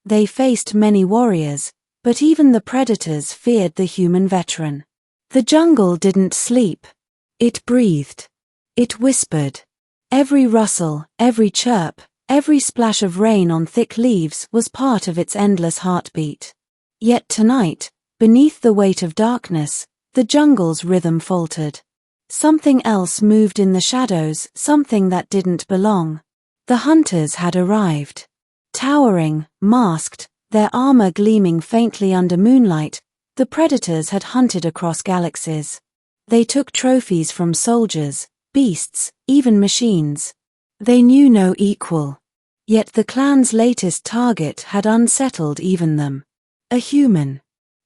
They faced many warriors, but even the predators feared the human veteran. The jungle didn't sleep. It breathed. It whispered. Every rustle, every chirp, every splash of rain on thick leaves was part of its endless heartbeat. Yet tonight, beneath the weight of darkness, the jungle's rhythm faltered. Something else moved in the shadows, something that didn't belong. The hunters had arrived. Towering, masked, their armor gleaming faintly under moonlight, the predators had hunted across galaxies. They took trophies from soldiers, beasts, even machines. They knew no equal. Yet the clan's latest target had unsettled even them. A human.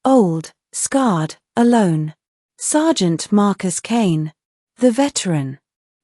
Old, scarred, alone. Sergeant Marcus Kane. The veteran.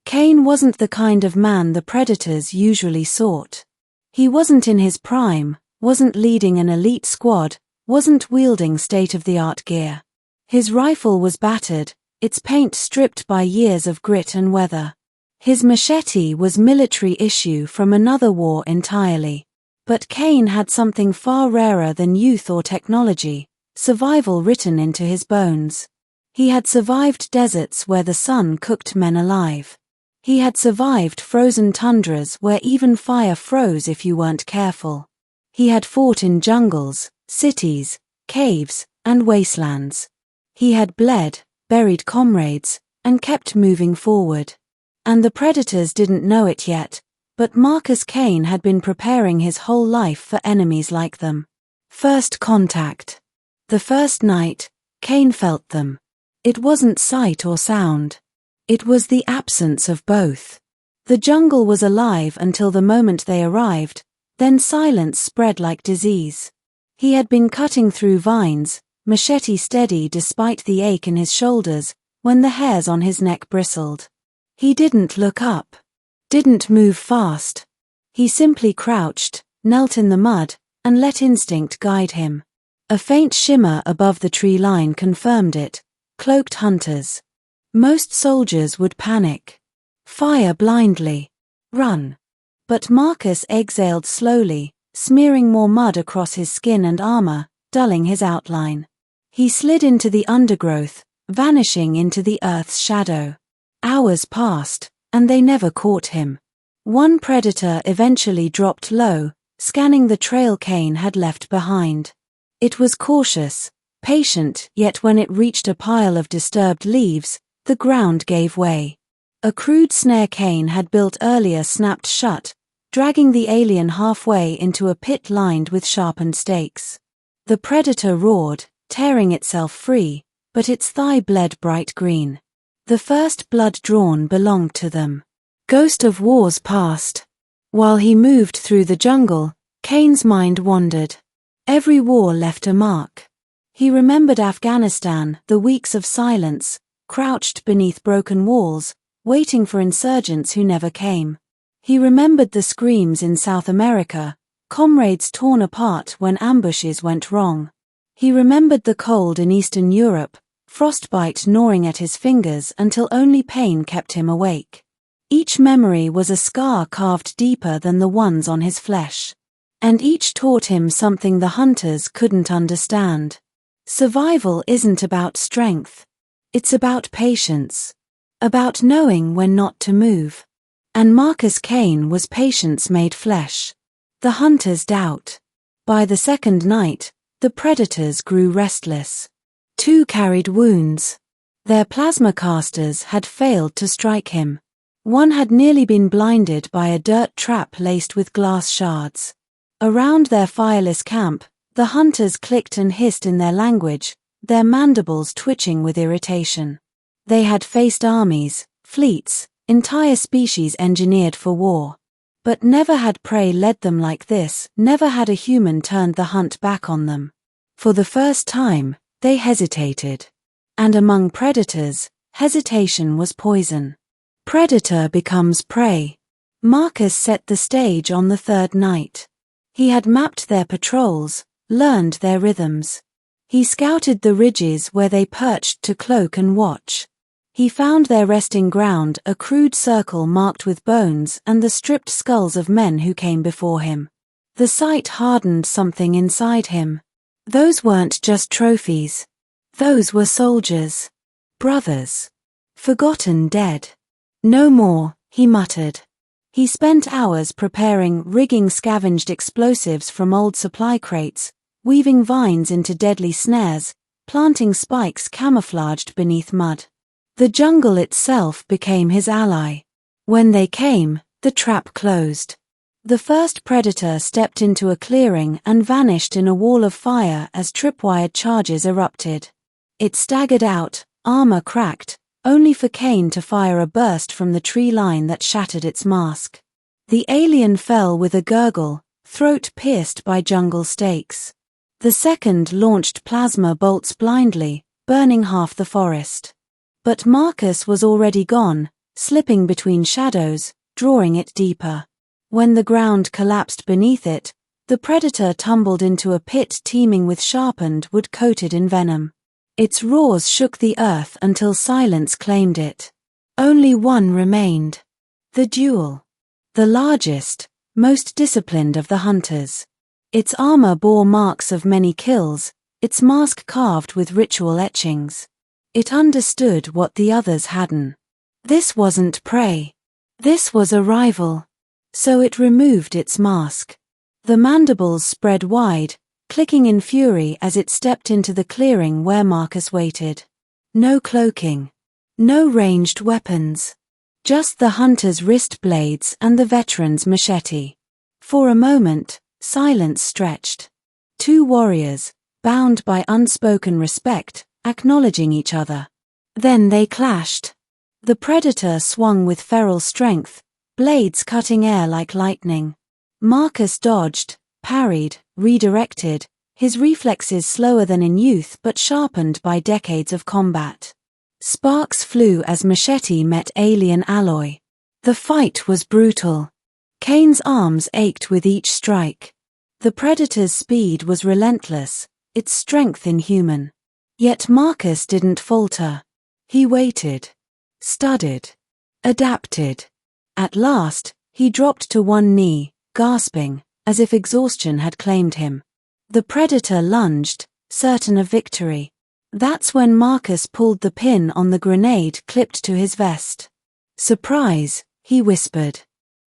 Kane wasn't the kind of man the predators usually sought. He wasn't in his prime, wasn't leading an elite squad, wasn't wielding state-of-the-art gear. His rifle was battered, its paint stripped by years of grit and weather. His machete was military issue from another war entirely. But Kane had something far rarer than youth or technology, survival written into his bones. He had survived deserts where the sun cooked men alive. He had survived frozen tundras where even fire froze if you weren't careful. He had fought in jungles, cities, caves, and wastelands. He had bled, buried comrades, and kept moving forward. And the predators didn't know it yet, but Marcus Kane had been preparing his whole life for enemies like them. First contact. The first night, Kane felt them. It wasn't sight or sound. It was the absence of both. The jungle was alive until the moment they arrived, then silence spread like disease. He had been cutting through vines, machete steady despite the ache in his shoulders, when the hairs on his neck bristled. He didn't look up. Didn't move fast. He simply crouched, knelt in the mud, and let instinct guide him. A faint shimmer above the tree line confirmed it. Cloaked hunters. Most soldiers would panic. Fire blindly. Run. But Marcus exhaled slowly, smearing more mud across his skin and armor, dulling his outline. He slid into the undergrowth, vanishing into the earth's shadow. Hours passed, and they never caught him. One predator eventually dropped low, scanning the trail Kane had left behind. It was cautious, patient, yet when it reached a pile of disturbed leaves, the ground gave way. A crude snare Kane had built earlier snapped shut, dragging the alien halfway into a pit lined with sharpened stakes. The predator roared, tearing itself free, but its thigh bled bright green. The first blood drawn belonged to them. Ghost of wars passed. While he moved through the jungle, Kane's mind wandered. Every war left a mark. He remembered Afghanistan, the weeks of silence, crouched beneath broken walls, waiting for insurgents who never came. He remembered the screams in South America, comrades torn apart when ambushes went wrong. He remembered the cold in Eastern Europe, frostbite gnawing at his fingers until only pain kept him awake. Each memory was a scar carved deeper than the ones on his flesh. And each taught him something the hunters couldn't understand. Survival isn't about strength. It's about patience. About knowing when not to move. And Marcus Kane was patience made flesh. The hunters' doubt. By the second night, the predators grew restless. Two carried wounds. Their plasma casters had failed to strike him. One had nearly been blinded by a dirt trap laced with glass shards. Around their fireless camp, the hunters clicked and hissed in their language, their mandibles twitching with irritation. They had faced armies, fleets, entire species engineered for war. But never had prey led them like this, never had a human turned the hunt back on them. For the first time, they hesitated. And among predators, hesitation was poison. Predator becomes prey. Marcus set the stage on the third night. He had mapped their patrols, learned their rhythms. He scouted the ridges where they perched to cloak and watch. He found their resting ground a crude circle marked with bones and the stripped skulls of men who came before him. The sight hardened something inside him. Those weren't just trophies. Those were soldiers. Brothers. Forgotten dead. No more, he muttered. He spent hours preparing, rigging scavenged explosives from old supply crates, weaving vines into deadly snares, planting spikes camouflaged beneath mud. The jungle itself became his ally. When they came, the trap closed. The first predator stepped into a clearing and vanished in a wall of fire as tripwired charges erupted. It staggered out, armor cracked, only for Kane to fire a burst from the tree line that shattered its mask. The alien fell with a gurgle, throat pierced by jungle stakes. The second launched plasma bolts blindly, burning half the forest. But Marcus was already gone, slipping between shadows, drawing it deeper. When the ground collapsed beneath it, the predator tumbled into a pit teeming with sharpened wood coated in venom. Its roars shook the earth until silence claimed it. Only one remained. The duel. The largest, most disciplined of the hunters. Its armor bore marks of many kills, its mask carved with ritual etchings. It understood what the others hadn't. This wasn't prey. This was a rival. So it removed its mask. The mandibles spread wide, clicking in fury as it stepped into the clearing where Marcus waited. No cloaking. No ranged weapons. Just the hunter's wrist blades and the veteran's machete. For a moment, silence stretched. Two warriors, bound by unspoken respect, acknowledging each other. Then they clashed. The predator swung with feral strength, blades cutting air like lightning. Marcus dodged, parried, redirected, his reflexes slower than in youth but sharpened by decades of combat. Sparks flew as machete met alien alloy. The fight was brutal. Kane's arms ached with each strike. The predator's speed was relentless, its strength inhuman. Yet Marcus didn't falter. He waited. Studied. Adapted. At last, he dropped to one knee, gasping, as if exhaustion had claimed him. The predator lunged, certain of victory. That's when Marcus pulled the pin on the grenade clipped to his vest. Surprise, he whispered.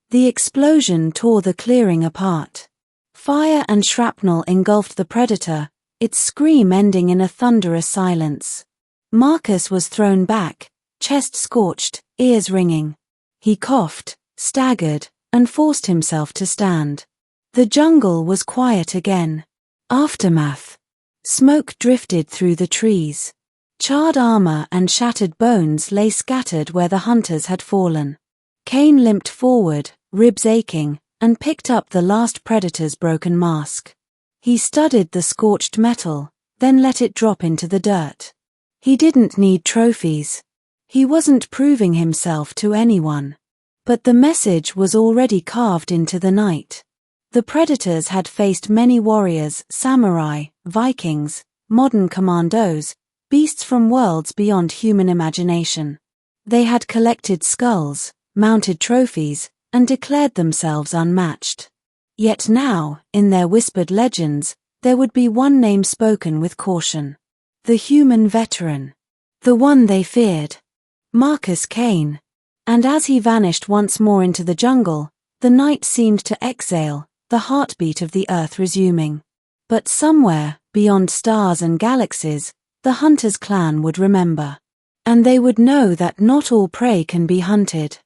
The explosion tore the clearing apart. Fire and shrapnel engulfed the predator, its scream ending in a thunderous silence. Marcus was thrown back, chest scorched, ears ringing. He coughed, staggered, and forced himself to stand. The jungle was quiet again. Aftermath. Smoke drifted through the trees. Charred armor and shattered bones lay scattered where the hunters had fallen. Kane limped forward, ribs aching, and picked up the last predator's broken mask. He studied the scorched metal, then let it drop into the dirt. He didn't need trophies. He wasn't proving himself to anyone. But the message was already carved into the night. The predators had faced many warriors, samurai, Vikings, modern commandos, beasts from worlds beyond human imagination. They had collected skulls, mounted trophies, and declared themselves unmatched. Yet now, in their whispered legends, there would be one name spoken with caution. The human veteran. The one they feared. Marcus Kane. And as he vanished once more into the jungle, the night seemed to exhale, the heartbeat of the earth resuming. But somewhere, beyond stars and galaxies, the hunter's clan would remember. And they would know that not all prey can be hunted.